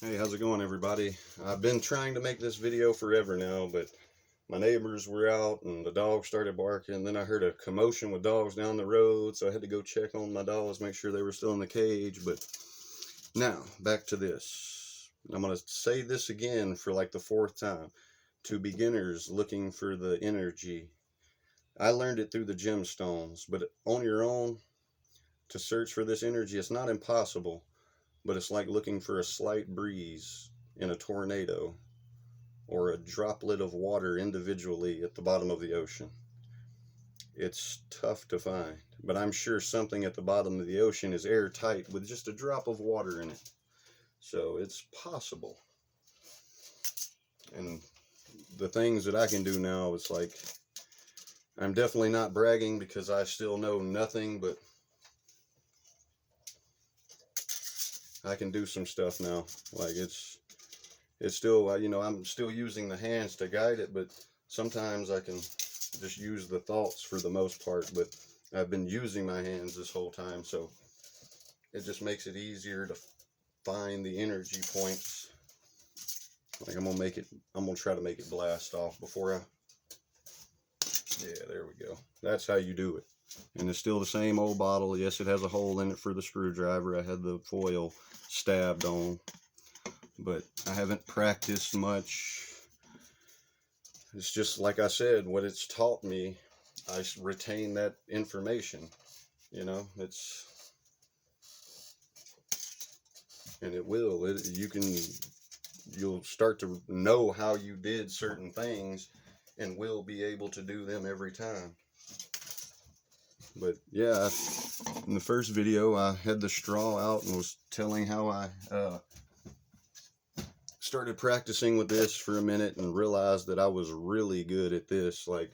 Hey, how's it going, everybody? I've been trying to make this video forever now, but my neighbors were out and the dogs started barking. Then I heard a commotion with dogs down the road, so I had to go check on my dogs, make sure they were still in the cage. But now, back to this. I'm going to say this again for like the fourth time. To beginners looking for the energy, I learned it through the gemstones, but on your own, to search for this energy, it's not impossible. But it's like looking for a slight breeze in a tornado or a droplet of water individually at the bottom of the ocean. It's tough to find, but I'm sure something at the bottom of the ocean is airtight with just a drop of water in it. So it's possible. And the things that I can do now, it's like, I'm definitely not bragging because I still know nothing, but I can do some stuff now. Like it's still, I'm still using the hands to guide it, but sometimes I can just use the thoughts for the most part, but I've been using my hands this whole time, so it just makes it easier to find the energy points. Like I'm gonna try to make it blast off before yeah, there we go. That's how you do it. And it's still the same old bottle. Yes, it has a hole in it for the screwdriver. I had the foil stabbed on, but I haven't practiced much. It's just like I said, what it's taught me, I retain that information. And it will. You'll start to know how you did certain things and will be able to do them every time. But yeah, in the first video, I had the straw out and was telling how I started practicing with this for a minute and realized that I was really good at this. But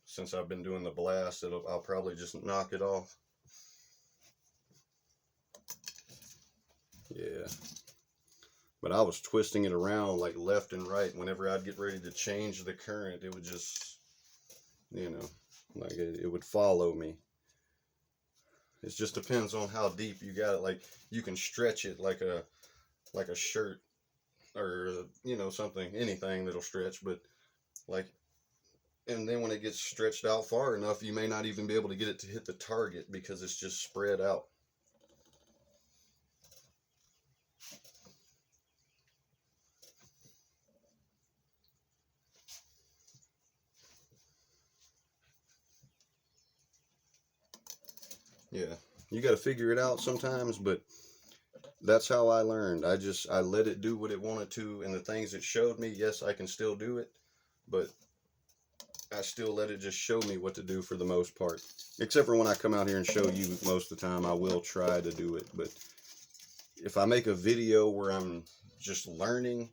since I've been doing the blast, I'll probably just knock it off. Yeah. But I was twisting it around like left and right. Whenever I'd get ready to change the current, it would just, like it would follow me. It just depends on how deep you got it. Like you can stretch it like a shirt or anything that'll stretch, but and then when it gets stretched out far enough, you may not even be able to get it to hit the target because it's just spread out. Yeah, you got to figure it out sometimes, but that's how I learned. I let it do what it wanted to, and the things it showed me, yes, I can still do it, but I still let it just show me what to do for the most part. Except for when I come out here and show you, most of the time I will try to do it. But if I make a video where I'm just learning,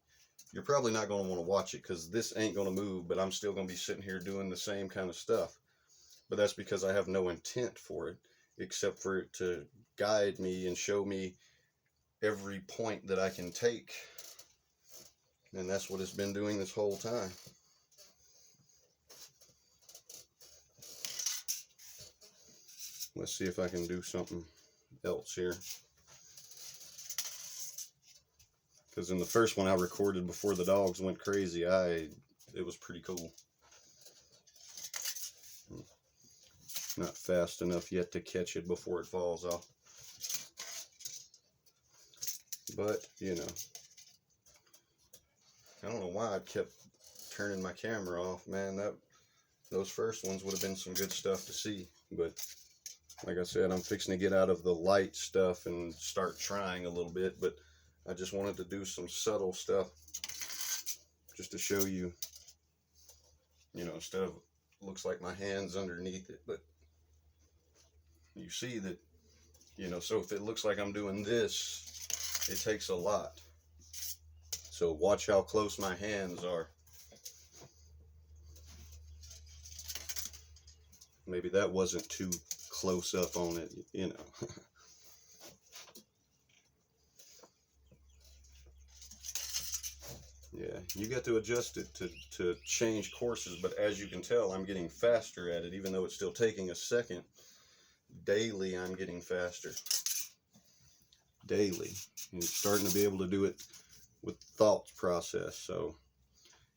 you're probably not going to want to watch it because this ain't going to move, but I'm still going to be sitting here doing the same kind of stuff. But that's because I have no intent for it, except for it to guide me and show me every point that I can take. And that's what it's been doing this whole time. Let's see if I can do something else here. Because in the first one I recorded before the dogs went crazy, it was pretty cool. Not fast enough yet to catch it before it falls off. But, I don't know why I kept turning my camera off, man. Those first ones would have been some good stuff to see. But, like I said, I'm fixing to get out of the light stuff and start trying a little bit. But I just wanted to do some subtle stuff just to show you, instead of, looks like my hand's underneath it. But you see that, so if it looks like I'm doing this, it takes a lot. So watch how close my hands are. Maybe that wasn't too close up on it, Yeah, you got to adjust it to change courses, but as you can tell, I'm getting faster at it, even though it's still taking a second. Daily, I'm getting faster. daily. And starting to be able to do it with thought process. So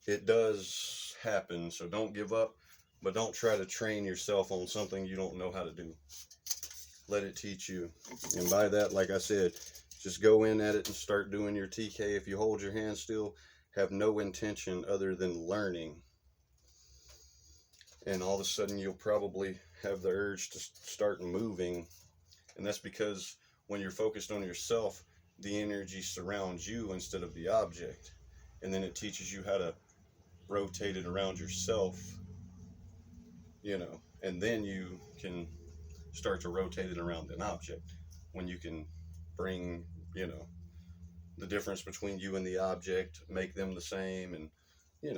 it does happen. So don't give up, but don't try to train yourself on something you don't know how to do. Let it teach you. And by that, like I said, just go in at it and start doing your TK. If you hold your hand still, have no intention other than learning. And all of a sudden you'll probably have the urge to start moving. And that's because when you're focused on yourself, the energy surrounds you instead of the object. And then it teaches you how to rotate it around yourself, and then you can start to rotate it around an object when you can bring, the difference between you and the object, make them the same, and,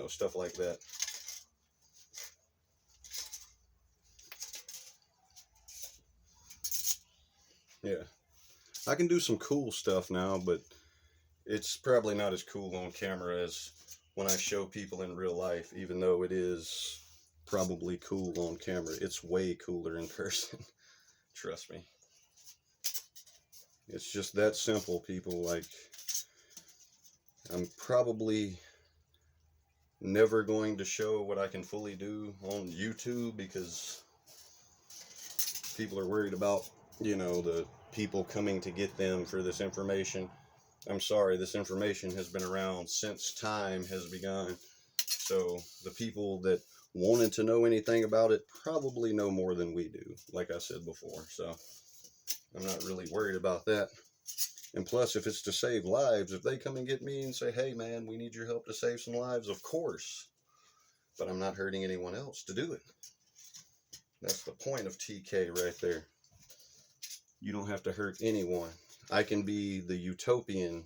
stuff like that. Yeah. I can do some cool stuff now, but it's probably not as cool on camera as when I show people in real life, even though it is probably cool on camera. It's way cooler in person. Trust me. It's just that simple, people. Like, I'm probably never going to show what I can fully do on YouTube because people are worried about, the people coming to get them for this information. I'm sorry, this information has been around since time has begun. So the people that wanted to know anything about it probably know more than we do, like I said before. So I'm not really worried about that. And plus, if it's to save lives, if they come and get me and say, hey man, we need your help to save some lives, of course. But I'm not hurting anyone else to do it. That's the point of TK right there. You don't have to hurt anyone. I can be the utopian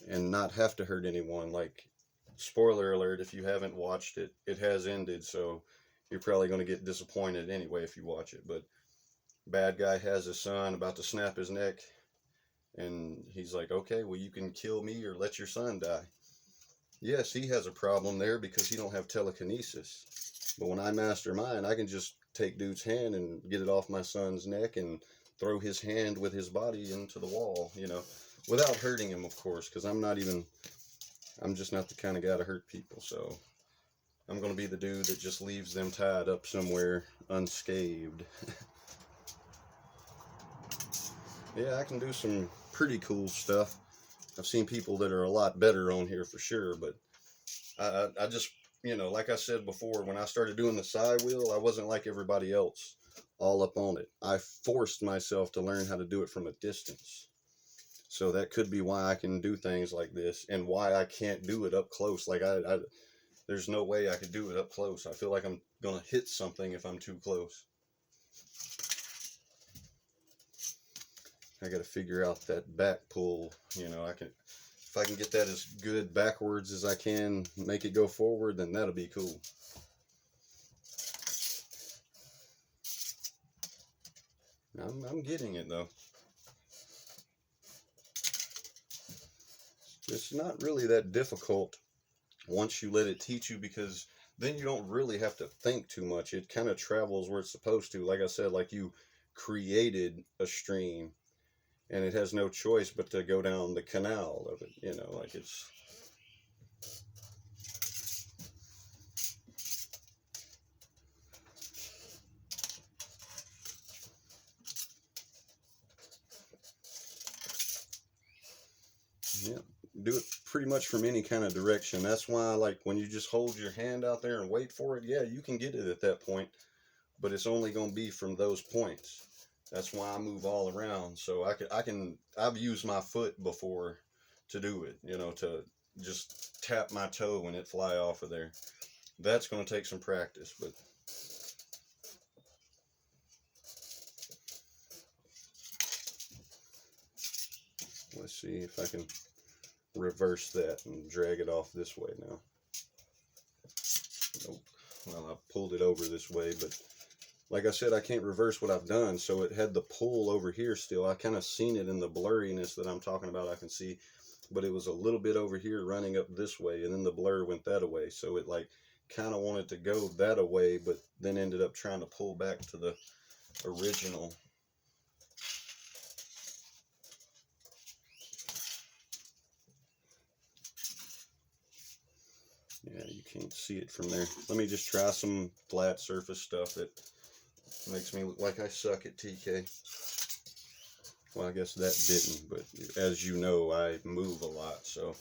and not have to hurt anyone. Like, spoiler alert, if you haven't watched it, it has ended, so you're probably going to get disappointed anyway if you watch it. But bad guy has his son about to snap his neck, and he's like, okay, well, you can kill me or let your son die. Yes, he has a problem there because he don't have telekinesis. But when I master mine, I can just take dude's hand and get it off my son's neck and throw his hand with his body into the wall, without hurting him, of course, because I'm just not the kind of guy to hurt people. So I'm going to be the dude that just leaves them tied up somewhere unscathed. Yeah, I can do some pretty cool stuff. I've seen people that are a lot better on here for sure, but I just, like I said before, when I started doing the side wheel, I wasn't like everybody else all up on it. I forced myself to learn how to do it from a distance. So that could be why I can do things like this and why I can't do it up close. Like, there's no way I could do it up close. I feel like I'm going to hit something if I'm too close. I got to figure out that back pull. If I can get that as good backwards as I can, make it go forward, then that'll be cool. I'm getting it though. It's not really that difficult once you let it teach you, because then you don't really have to think too much. It kind of travels where it's supposed to. Like I said, like you created a stream and it has no choice but to go down the canal of it, like it's... Yeah, do it pretty much from any kind of direction. That's why, like, when you just hold your hand out there and wait for it, yeah, you can get it at that point, but it's only going to be from those points. That's why I move all around. So I've used my foot before to do it, to just tap my toe and it fly off of there. That's going to take some practice, but let's see if I can reverse that and drag it off this way now. Nope. Well, I pulled it over this way, but like I said, I can't reverse what I've done, so it had the pull over here still. I kind of seen it in the blurriness that I'm talking about. I can see, but it was a little bit over here running up this way, and then the blur went that away. So it like kind of wanted to go that away, but then ended up trying to pull back to the original. Yeah, you can't see it from there. Let me just try some flat surface stuff that makes me look like I suck at TK. Well, I guess that didn't, but as you know, I move a lot, so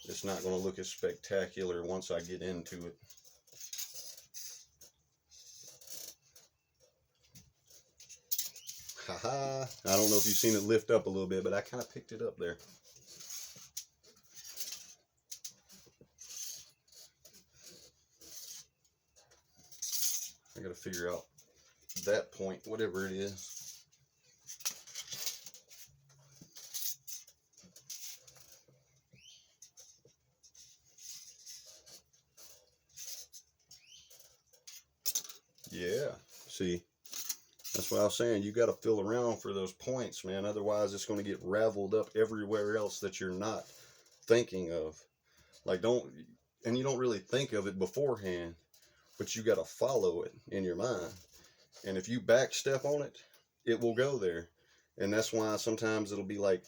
it's not going to look as spectacular once I get into it. Haha, I don't know if you've seen it lift up a little bit, but I kind of picked it up there. I got to figure out that point, whatever it is. Yeah, see, that's what I was saying. You got to feel around for those points, man. Otherwise, it's going to get raveled up everywhere else that you're not thinking of. Like, and you don't really think of it beforehand, but you got to follow it in your mind. And if you backstep on it, it will go there. And that's why sometimes it'll be like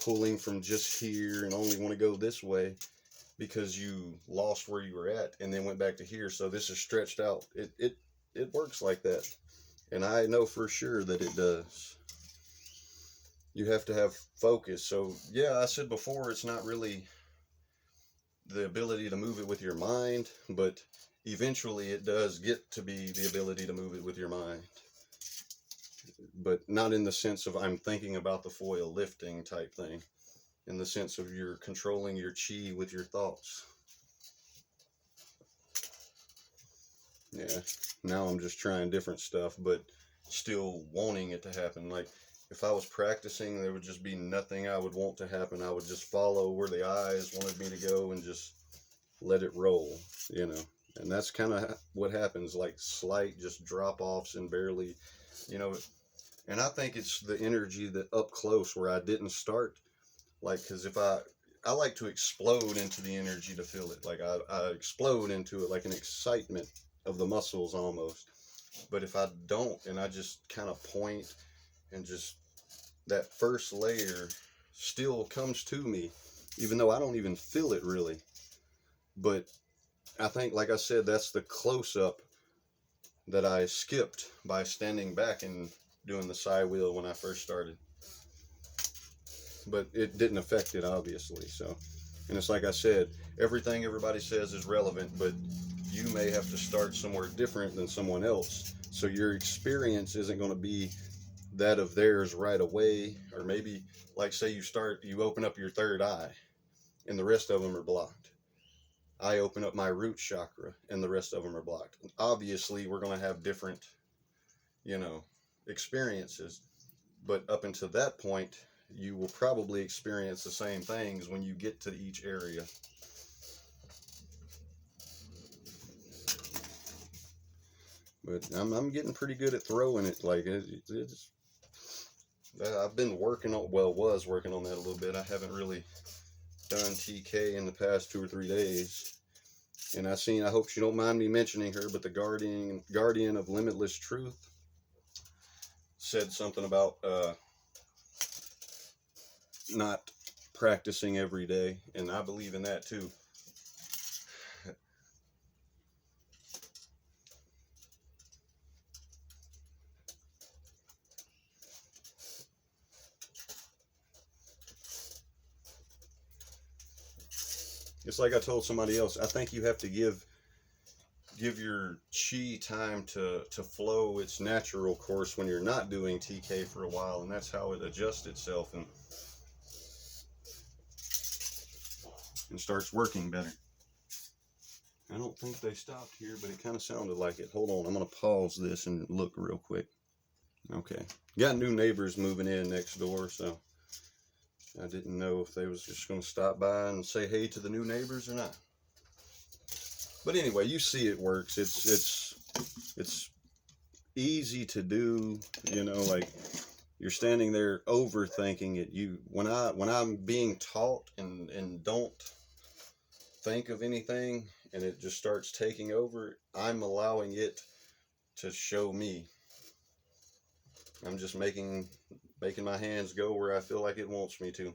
pulling from just here and only want to go this way because you lost where you were at and then went back to here. So this is stretched out. It works like that. And I know for sure that it does. You have to have focus. So yeah, I said before, it's not really the ability to move it with your mind, but eventually it does get to be the ability to move it with your mind. But not in the sense of I'm thinking about the foil lifting type thing. In the sense of you're controlling your chi with your thoughts. Yeah, now I'm just trying different stuff, but still wanting it to happen. Like, if I was practicing, there would just be nothing I would want to happen. I would just follow where the eyes wanted me to go and just let it roll, you know. And that's kind of what happens, like slight just drop-offs and barely, you know. And I think it's the energy that up close where I didn't start. Like, because if I like to explode into the energy to feel it. Like, I explode into it like an excitement of the muscles almost. But if I don't, and I just kind of point and just that first layer still comes to me, even though I don't even feel it really. But I think, like I said, that's the close-up that I skipped by standing back and doing the side wheel when I first started. But it didn't affect it, obviously. So, and it's like I said, everything everybody says is relevant, but you may have to start somewhere different than someone else. So your experience isn't going to be that of theirs right away. Or maybe, like, say you open up your third eye and the rest of them are blocked. I open up my root chakra and the rest of them are blocked. Obviously, we're going to have different, you know, experiences. But up until that point, you will probably experience the same things when you get to each area. But I'm getting pretty good at throwing it. Like, it's I've been working on, was working on that a little bit. I haven't really done TK in the past 2 or 3 days. And I hope she don't mind me mentioning her, but the guardian of Limitless Truth said something about not practicing every day, and I believe in that too. It's like I told somebody else, I think you have to give your chi time to flow its natural course when you're not doing TK for a while, and that's how it adjusts itself and starts working better. I don't think they stopped here, but it kind of sounded like it. Hold on, I'm going to pause this and look real quick. Okay. Got new neighbors moving in next door, so I didn't know if they was just going to stop by and say hey to the new neighbors or not. But anyway, you see it works. It's easy to do, you know, like you're standing there overthinking it. When I'm being taught and don't think of anything and it just starts taking over, I'm allowing it to show me. I'm just making my hands go where I feel like it wants me to.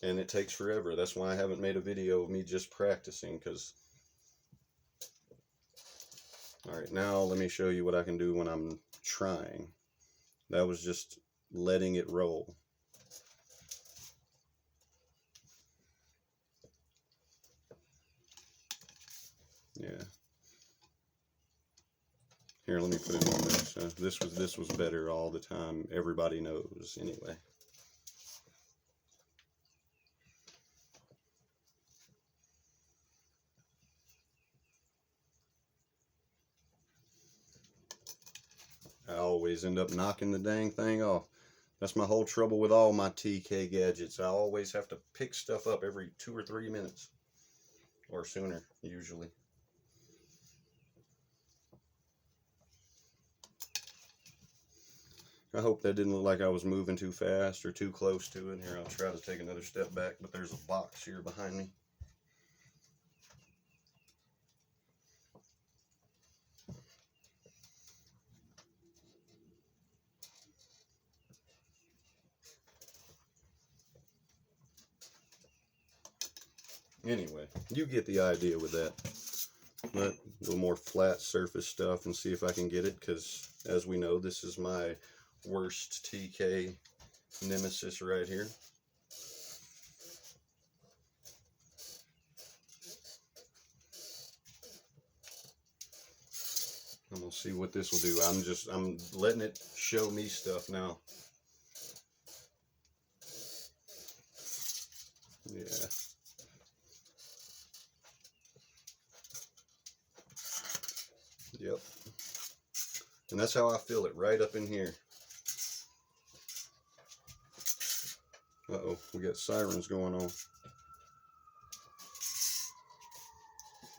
And it takes forever. That's why I haven't made a video of me just practicing, because... Alright, now let me show you what I can do when I'm trying. That was just letting it roll. Yeah. Here, let me put it on this. This was better all the time. Everybody knows, anyway. I always end up knocking the dang thing off. That's my whole trouble with all my TK gadgets. I always have to pick stuff up every 2 or 3 minutes. Or sooner, usually. I hope that didn't look like I was moving too fast or too close to it. Here, I'll try to take another step back, but there's a box here behind me. Anyway, you get the idea with that. But a little more flat surface stuff and see if I can get it, because as we know, this is my worst TK nemesis right here. I'm gonna see what this will do. I'm letting it show me stuff now. Yeah. Yep. And that's how I feel it, right up in here. Uh-oh, we got sirens going on. If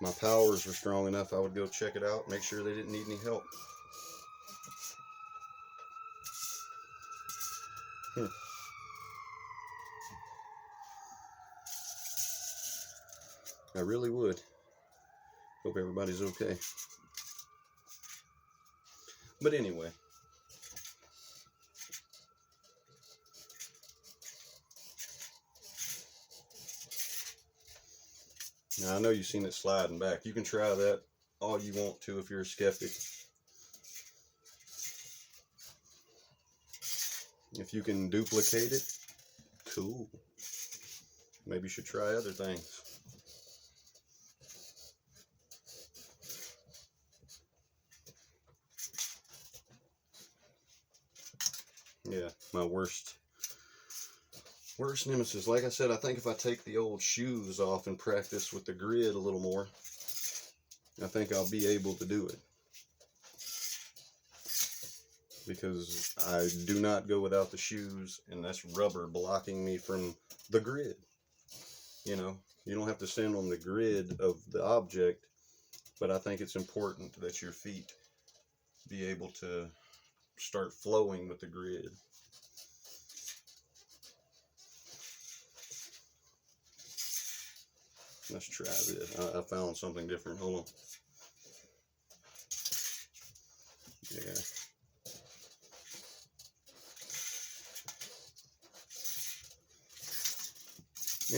my powers were strong enough, I would go check it out, make sure they didn't need any help. I really would. Hope everybody's okay. But anyway. Now I know you've seen it sliding back. You can try that all you want to if you're a skeptic. If you can duplicate it, cool. Maybe you should try other things. Yeah, my worst nemesis. Like I said, I think if I take the old shoes off and practice with the grid a little more, I think I'll be able to do it. Because I do not go without the shoes, and that's rubber blocking me from the grid. You know, you don't have to stand on the grid of the object, but I think it's important that your feet be able to start flowing with the grid. Let's try this. I found something different. Hold on. Yeah.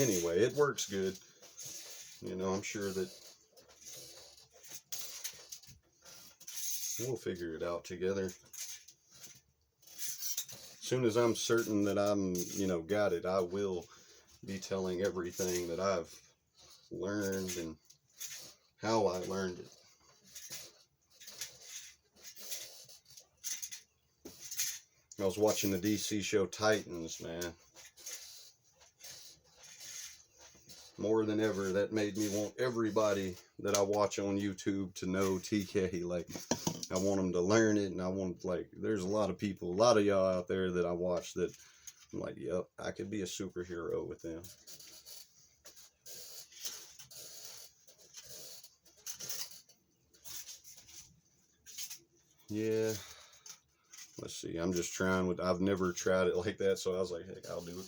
Anyway, it works good. You know, I'm sure that we'll figure it out together. As soon as I'm certain that I'm, you know, got it, I will be telling everything that I've learned and how I learned it. I was watching the DC show Titans, man. More than ever, that made me want everybody that I watch on YouTube to know TK. Like, I want them to learn it, and I want, like, there's a lot of people, a lot of y'all out there that I watch that I'm like, yep, I could be a superhero with them. Yeah, let's see, I'm just trying with, I've never tried it like that, so I was like, heck, I'll do it.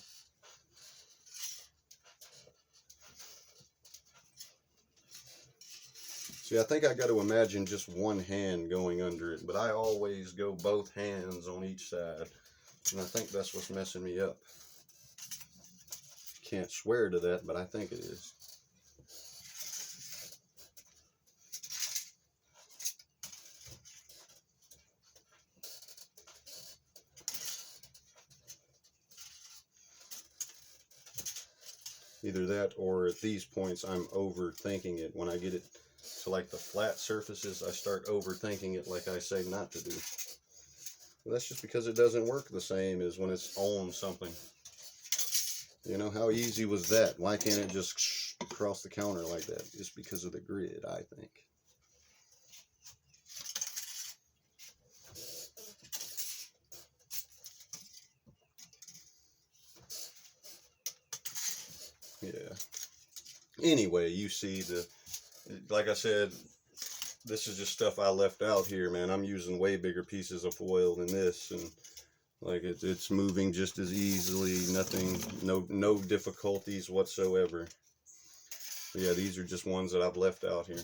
See, I think I got to imagine just one hand going under it, but I always go both hands on each side, and I think that's what's messing me up. Can't swear to that, but I think it is. Either that, or at these points I'm overthinking it. When I get it to like the flat surfaces, I start overthinking it like I say not to do. But that's just because it doesn't work the same as when it's on something. You know, how easy was that? Why can't it just across the counter like that? It's because of the grid, I think. Yeah. Anyway, you see like I said, this is just stuff I left out here, man. I'm using way bigger pieces of foil than this, and like it's moving just as easily. Nothing, no difficulties whatsoever. But yeah, these are just ones that I've left out here.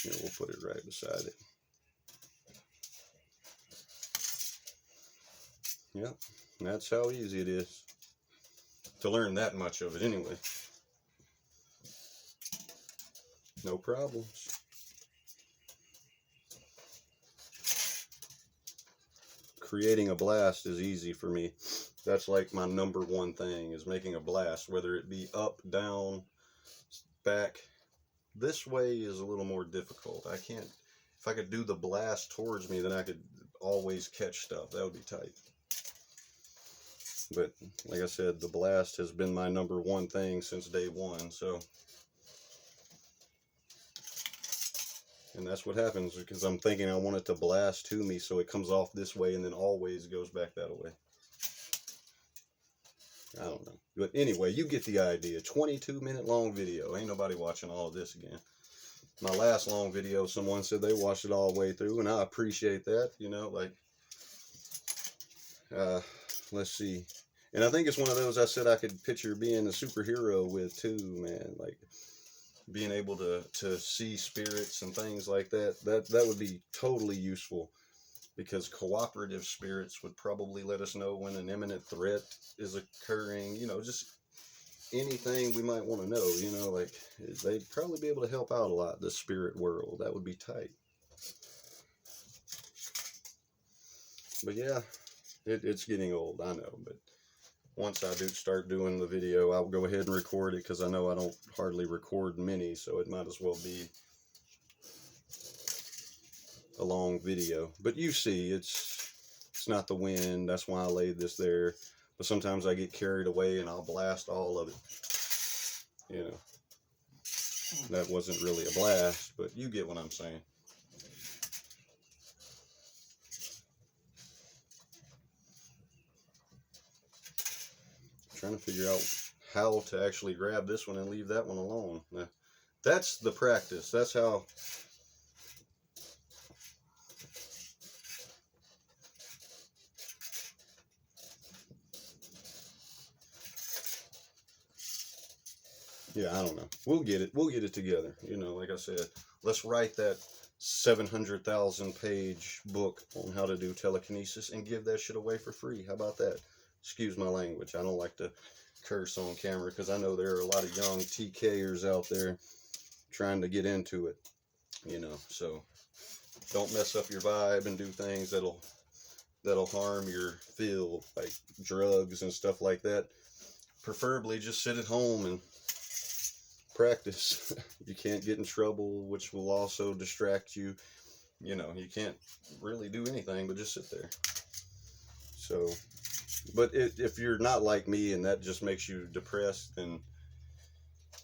Here, we'll put it right beside it. Yep, that's how easy it is to learn that much of it anyway. No problems. Creating a blast is easy for me. That's like my number one thing, is making a blast, whether it be up, down, back. This way is a little more difficult. I can't, if I could do the blast towards me, then I could always catch stuff. That would be tight. But like I said, the blast has been my number one thing since day one, so. And that's what happens, because I'm thinking I want it to blast to me, so it comes off this way and then always goes back that way. I don't know. But anyway, you get the idea. 22-minute long video. Ain't nobody watching all of this again. My last long video, someone said they watched it all the way through, and I appreciate that, you know, like, let's see. And I think it's one of those I said I could picture being a superhero with too, man. Like, being able to see spirits and things like that. That would be totally useful, because cooperative spirits would probably let us know when an imminent threat is occurring. You know, just anything we might want to know, you know, like, they'd probably be able to help out a lot, the spirit world. That would be tight. But yeah, it's getting old, I know, but once I do start doing the video, I'll go ahead and record it, because I know I don't hardly record many, so it might as well be a long video. But you see, it's not the wind. That's why I laid this there. But sometimes I get carried away and I'll blast all of it. You know, that wasn't really a blast, but you get what I'm saying. Trying to figure out how to actually grab this one and leave that one alone. Now, that's the practice. That's how. Yeah, I don't know. We'll get it. We'll get it together. You know, like I said, let's write that 700,000 page book on how to do telekinesis and give that shit away for free. How about that? Excuse my language. I don't like to curse on camera, because I know there are a lot of young TKers out there trying to get into it, you know. So don't mess up your vibe and do things that'll harm your field, like drugs and stuff like that. Preferably just sit at home and practice. You can't get in trouble, which will also distract you. You know, you can't really do anything but just sit there. So, but if you're not like me and that just makes you depressed, then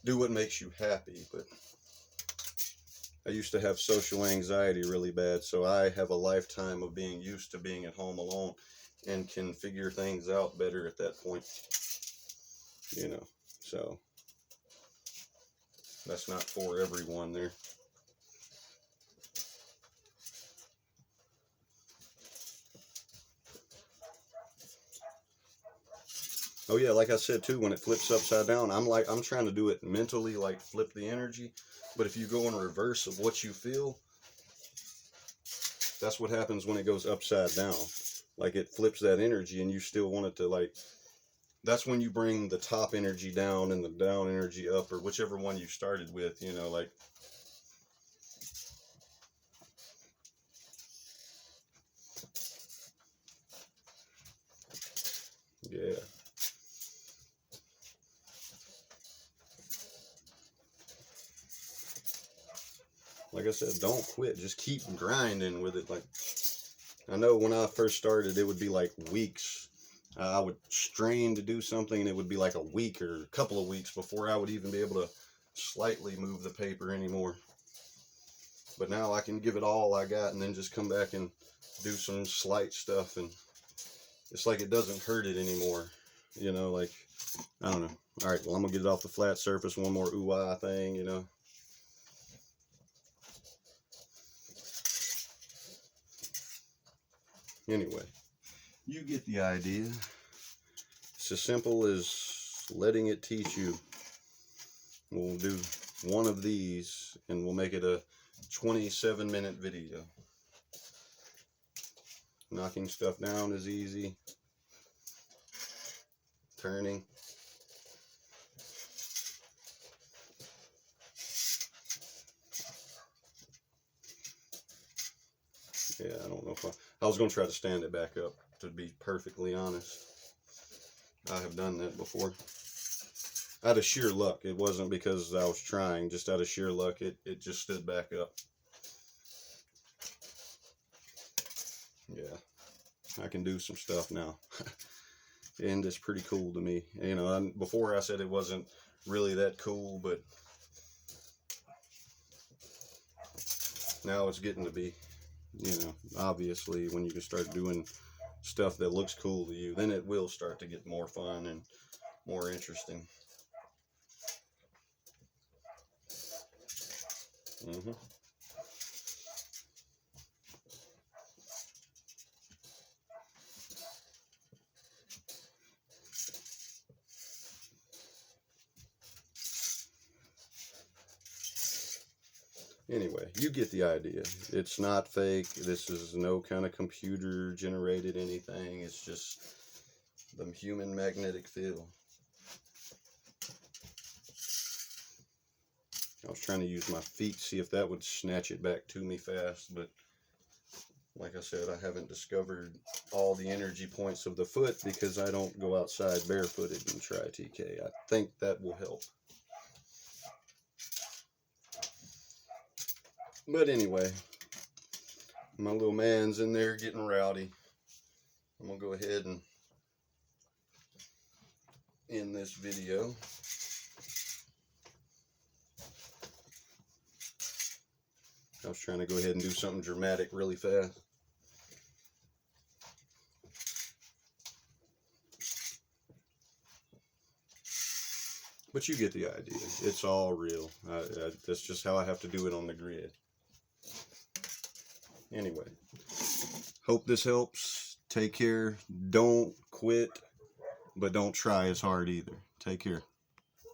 do what makes you happy. But I used to have social anxiety really bad, so I have a lifetime of being used to being at home alone and can figure things out better at that point. You know, so that's not for everyone there. Oh yeah, like I said too, when it flips upside down, I'm trying to do it mentally, like flip the energy. But if you go in reverse of what you feel, that's what happens when it goes upside down. like it flips that energy, and you still want it to, like, that's when you bring the top energy down and the down energy up, or whichever one you started with, you know, like, yeah. Like I said, don't quit. Just keep grinding with it. Like, I know when I first started, it would be like weeks. I would strain to do something, and it would be like a week or a couple of weeks before I would even be able to slightly move the paper anymore. But now I can give it all I got and then just come back and do some slight stuff, and it's like it doesn't hurt it anymore. You know, like, I don't know. All right, well, I'm going to get it off the flat surface. One more ooh-ah thing, you know. Anyway, you get the idea. It's as simple as letting it teach you. We'll do one of these, and we'll make it a 27-minute video. Knocking stuff down is easy. Turning. Yeah, I don't know if I was going to try to stand it back up, to be perfectly honest. I have done that before. Out of sheer luck. It wasn't because I was trying, just out of sheer luck, it just stood back up. Yeah, I can do some stuff now. And it's pretty cool to me. You know, before I said it wasn't really that cool, but now it's getting to be. You know, obviously, when you can start doing stuff that looks cool to you, then it will start to get more fun and more interesting. Anyway, you get the idea. It's not fake. This is no kind of computer generated anything. It's just the human magnetic field. I was trying to use my feet, see if that would snatch it back to me fast, but like I said, I haven't discovered all the energy points of the foot because I don't go outside barefooted and try TK. I think that will help. But anyway, my little man's in there getting rowdy. I'm going to go ahead and end this video. I was trying to go ahead and do something dramatic really fast. But you get the idea. It's all real. That's just how I have to do it on the grid. Anyway, hope this helps. Take care. Don't quit, but don't try as hard either. Take care.